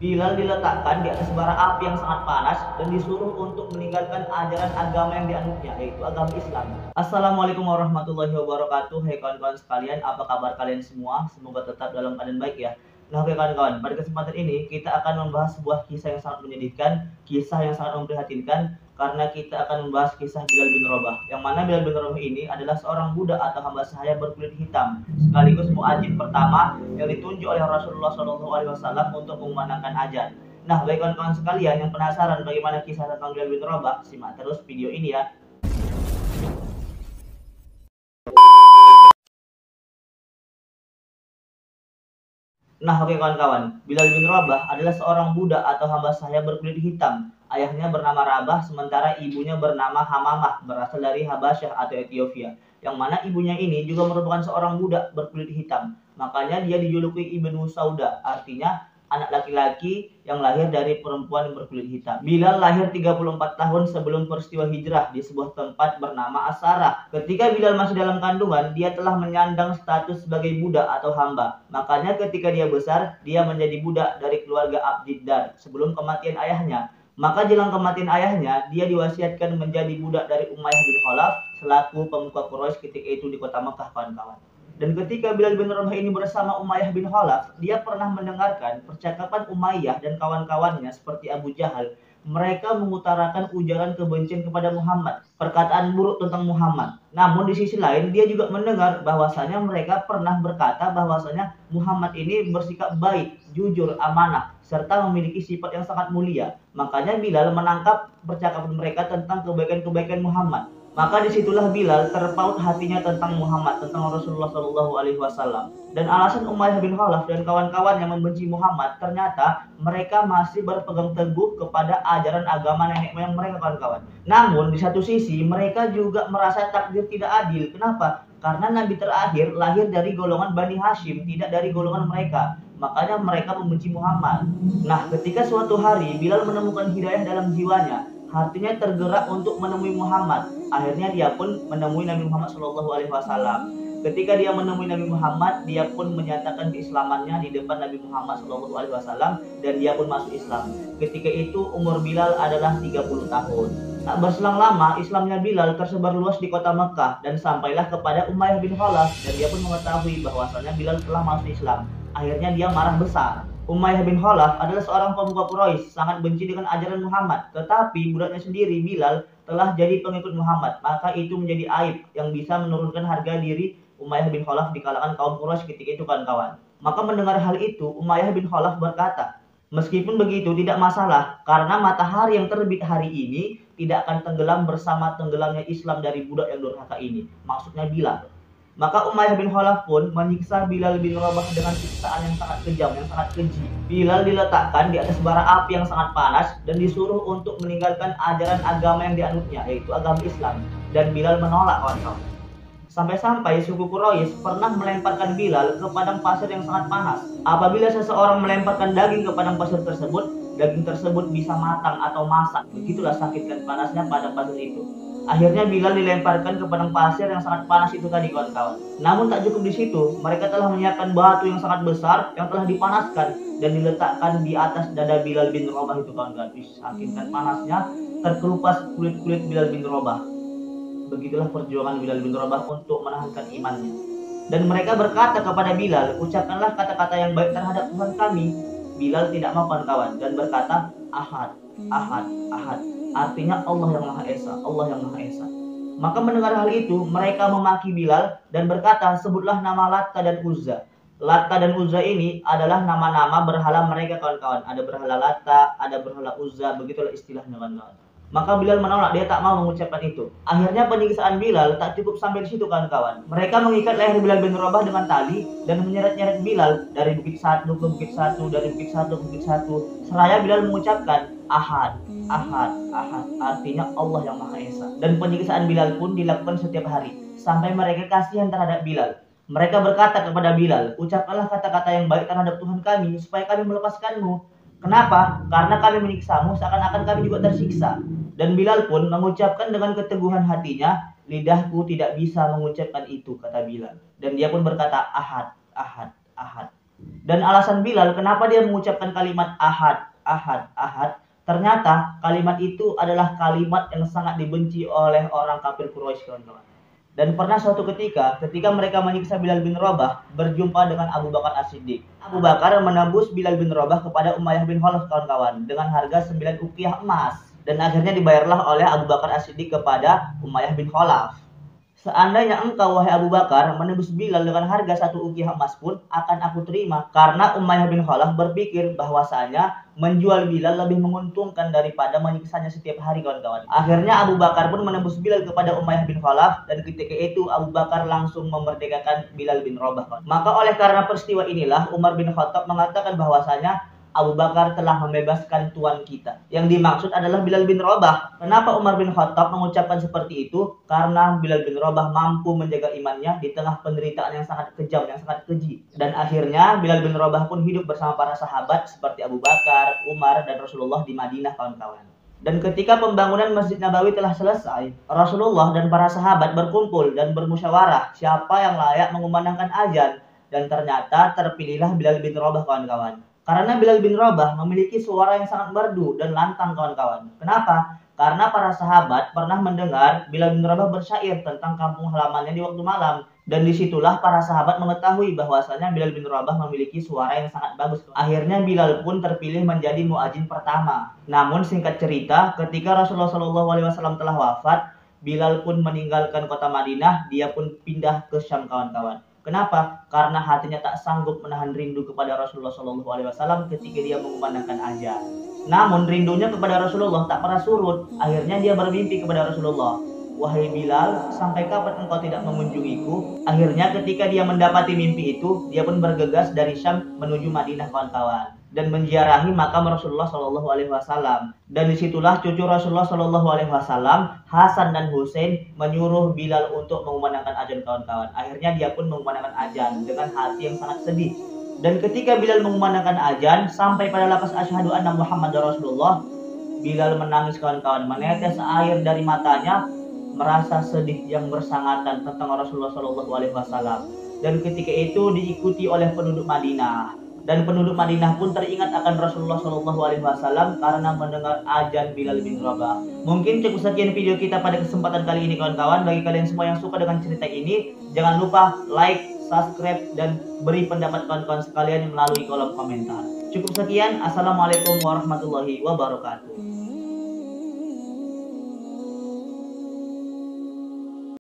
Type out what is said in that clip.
Bilal diletakkan di atas bara api yang sangat panas dan disuruh untuk meninggalkan ajaran agama yang dianutnya, yaitu agama Islam. Assalamualaikum warahmatullahi wabarakatuh. Hai kawan-kawan sekalian, apa kabar kalian semua? Semoga tetap dalam keadaan baik ya. Nah, oke kawan-kawan, pada kesempatan ini kita akan membahas sebuah kisah yang sangat menyedihkan, kisah yang sangat memprihatinkan, karena kita akan membahas kisah Bilal bin Rabah. Yang mana Bilal bin Rabah ini adalah seorang budak atau hamba sahaya berkulit hitam, sekaligus muadzin pertama yang ditunjuk oleh Rasulullah SAW untuk mengumandangkan azan. Nah, bagi kawan-kawan sekalian yang penasaran bagaimana kisah tentang Bilal bin Rabah, simak terus video ini ya. Nah, oke kawan-kawan, Bilal bin Rabah adalah seorang budak atau hamba sahaya berkulit hitam. Ayahnya bernama Rabah, sementara ibunya bernama Hamamah, berasal dari Habasyah atau Ethiopia. Yang mana ibunya ini juga merupakan seorang budak berkulit hitam. Makanya dia dijuluki Ibnu Sauda, artinya anak laki-laki yang lahir dari perempuan yang berkulit hitam. Bilal lahir 34 tahun sebelum peristiwa hijrah di sebuah tempat bernama Asara. Ketika Bilal masih dalam kandungan, dia telah menyandang status sebagai budak atau hamba. Makanya ketika dia besar, dia menjadi budak dari keluarga Abdiddar sebelum kematian ayahnya. Maka jelang kematian ayahnya, dia diwasiatkan menjadi budak dari Umayyah bin Khalaf selaku pemuka Quraisy ketika itu di kota Mekah, kawan-kawan. Dan ketika Bilal bin Rabah ini bersama Umayyah bin Khalaf, dia pernah mendengarkan percakapan Umayyah dan kawan-kawannya seperti Abu Jahal. Mereka mengutarakan ujaran kebencian kepada Muhammad, perkataan buruk tentang Muhammad. Namun di sisi lain, dia juga mendengar bahwasanya mereka pernah berkata bahwasanya Muhammad ini bersikap baik, jujur, amanah, serta memiliki sifat yang sangat mulia. Makanya Bilal menangkap percakapan mereka tentang kebaikan-kebaikan Muhammad. Maka disitulah Bilal terpaut hatinya tentang Muhammad, tentang Rasulullah SAW. Dan alasan Umayyah bin Khalaf dan kawan-kawan yang membenci Muhammad, ternyata mereka masih berpegang teguh kepada ajaran agama nenek moyang mereka, kawan-kawan. Namun di satu sisi mereka juga merasa takdir tidak adil. Kenapa? Karena Nabi terakhir lahir dari golongan Bani Hashim, tidak dari golongan mereka. Makanya mereka membenci Muhammad. Nah, ketika suatu hari Bilal menemukan hidayah dalam jiwanya, hatinya tergerak untuk menemui Muhammad. Akhirnya dia pun menemui Nabi Muhammad SAW. Ketika dia menemui Nabi Muhammad, dia pun menyatakan keislamannya di depan Nabi Muhammad SAW dan dia pun masuk Islam. Ketika itu umur Bilal adalah 30 tahun. Tak berselang lama, Islamnya Bilal tersebar luas di kota Mekah dan sampailah kepada Umayyah bin Khalaf dan dia pun mengetahui bahwasannya Bilal telah masuk Islam. Akhirnya dia marah besar. Umayyah bin Khalaf adalah seorang pemuka Quraisy, sangat benci dengan ajaran Muhammad. Tetapi budaknya sendiri, Bilal, telah jadi pengikut Muhammad. Maka itu menjadi aib yang bisa menurunkan harga diri Umayyah bin Khalaf di kalangan kaum Quraisy ketika itu, kawan-kawan. Maka mendengar hal itu, Umayyah bin Khalaf berkata, meskipun begitu tidak masalah, karena matahari yang terbit hari ini tidak akan tenggelam bersama tenggelamnya Islam dari budak yang durhaka ini. Maksudnya Bilal. Maka Umayyah bin Khalaf pun menyiksa Bilal bin Rabah dengan siksaan yang sangat kejam, yang sangat keji. Bilal diletakkan di atas bara api yang sangat panas dan disuruh untuk meninggalkan ajaran agama yang dianutnya, yaitu agama Islam. Dan Bilal menolak, kawan-kawan. Sampai-sampai suku Quraisy pernah melemparkan Bilal ke padang pasir yang sangat panas. Apabila seseorang melemparkan daging ke padang pasir tersebut, daging tersebut bisa matang atau masak. Begitulah sakit dan panasnya padang pasir itu. Akhirnya Bilal dilemparkan ke padang pasir yang sangat panas itu tadi, kawan-kawan. Namun tak cukup di situ, mereka telah menyiapkan batu yang sangat besar yang telah dipanaskan dan diletakkan di atas dada Bilal bin Rabah itu, kawan-kawan. Saking panasnya terkelupas kulit-kulit Bilal bin Rabah. Begitulah perjuangan Bilal bin Rabah untuk menahankan imannya. Dan mereka berkata kepada Bilal, ucapkanlah kata-kata yang baik terhadap Tuhan kami. Bilal tidak mau, kawan-kawan, dan berkata, Ahad, Ahad, Ahad. Artinya Allah yang Maha Esa, Allah yang Maha Esa. Maka mendengar hal itu, mereka memaki Bilal dan berkata, sebutlah nama Latta dan Uzza. Latta dan Uzza ini adalah nama-nama berhala mereka, kawan-kawan. Ada berhala Latta, ada berhala Uzza, begitulah istilahnya, kawan-kawan. Maka Bilal menolak, dia tak mau mengucapkan itu. Akhirnya penyiksaan Bilal tak cukup sampai di situ, kawan-kawan. Mereka mengikat leher Bilal bin Rabah dengan tali dan menyeret-nyeret Bilal dari bukit satu ke bukit satu, dari bukit satu ke bukit satu. Seraya Bilal mengucapkan, Ahad, Ahad, Ahad, artinya Allah yang Maha Esa. Dan penyiksaan Bilal pun dilakukan setiap hari, sampai mereka kasihan terhadap Bilal. Mereka berkata kepada Bilal, ucapkanlah kata-kata yang baik terhadap Tuhan kami, supaya kami melepaskanmu. Kenapa? Karena kami menyiksamu seakan-akan kami juga tersiksa. Dan Bilal pun mengucapkan dengan keteguhan hatinya, lidahku tidak bisa mengucapkan itu, kata Bilal. Dan dia pun berkata, Ahad, Ahad, Ahad. Dan alasan Bilal kenapa dia mengucapkan kalimat ahad, ahad, ahad, ternyata kalimat itu adalah kalimat yang sangat dibenci oleh orang kafir Quraisy, kawan-kawan. Dan pernah suatu ketika mereka menyiksa Bilal bin Rabah, berjumpa dengan Abu Bakar As-Siddiq. Abu Bakar menembus Bilal bin Rabah kepada Umayyah bin Khalaf, kawan-kawan, dengan harga 9 uqiyah emas. Dan akhirnya dibayarlah oleh Abu Bakar As-Siddiq kepada Umayyah bin Khalaf. Seandainya engkau, wahai Abu Bakar, menembus Bilal dengan harga 1 uqiyah emas pun akan aku terima. Karena Umayyah bin Khalaf berpikir bahwasanya menjual Bilal lebih menguntungkan daripada menyiksanya setiap hari, kawan-kawan. Akhirnya Abu Bakar pun menembus Bilal kepada Umayyah bin Khalaf, dan ketika itu Abu Bakar langsung memerdekakan Bilal bin Rabah, kawan. Maka oleh karena peristiwa inilah Umar bin Khattab mengatakan bahwasanya Abu Bakar telah membebaskan tuan kita. Yang dimaksud adalah Bilal bin Rabah. Kenapa Umar bin Khattab mengucapkan seperti itu? Karena Bilal bin Rabah mampu menjaga imannya di tengah penderitaan yang sangat kejam, yang sangat keji. Dan akhirnya Bilal bin Rabah pun hidup bersama para sahabat seperti Abu Bakar, Umar, dan Rasulullah di Madinah, kawan-kawan. Dan ketika pembangunan Masjid Nabawi telah selesai, Rasulullah dan para sahabat berkumpul dan bermusyawarah siapa yang layak mengumandangkan azan. Dan ternyata terpilihlah Bilal bin Rabah, kawan-kawan. Karena Bilal bin Rabah memiliki suara yang sangat merdu dan lantang, kawan-kawan. Kenapa? Karena para sahabat pernah mendengar Bilal bin Rabah bersyair tentang kampung halamannya di waktu malam. Dan disitulah para sahabat mengetahui bahwasanya Bilal bin Rabah memiliki suara yang sangat bagus. Akhirnya Bilal pun terpilih menjadi muadzin pertama. Namun singkat cerita, ketika Rasulullah SAW telah wafat, Bilal pun meninggalkan kota Madinah, dia pun pindah ke Syam, kawan-kawan. Kenapa? Karena hatinya tak sanggup menahan rindu kepada Rasulullah SAW ketika dia mengumandangkan azan. Namun rindunya kepada Rasulullah tak pernah surut. Akhirnya dia bermimpi kepada Rasulullah, "Wahai Bilal, sampai kapan engkau tidak mengunjungiku?" Akhirnya ketika dia mendapati mimpi itu, dia pun bergegas dari Syam menuju Madinah, kawan-kawan, dan menziarahi makam Rasulullah SAW. Dan disitulah cucu Rasulullah SAW, Hasan dan Husain, menyuruh Bilal untuk mengumandangkan azan, kawan-kawan. Akhirnya dia pun mengumandangkan azan dengan hati yang sangat sedih. Dan ketika Bilal mengumandangkan azan sampai pada lafaz asyhadu anna Muhammadar Rasulullah, Bilal menangis, kawan-kawan, menetes air dari matanya, merasa sedih yang bersangatan tentang Rasulullah SAW. Dan ketika itu diikuti oleh penduduk Madinah. Dan penduduk Madinah pun teringat akan Rasulullah SAW karena mendengar azan Bilal bin Rabah. Mungkin cukup sekian video kita pada kesempatan kali ini, kawan-kawan. Bagi kalian semua yang suka dengan cerita ini, jangan lupa like, subscribe, dan beri pendapat kawan-kawan sekalian melalui kolom komentar. Cukup sekian. Assalamualaikum warahmatullahi wabarakatuh.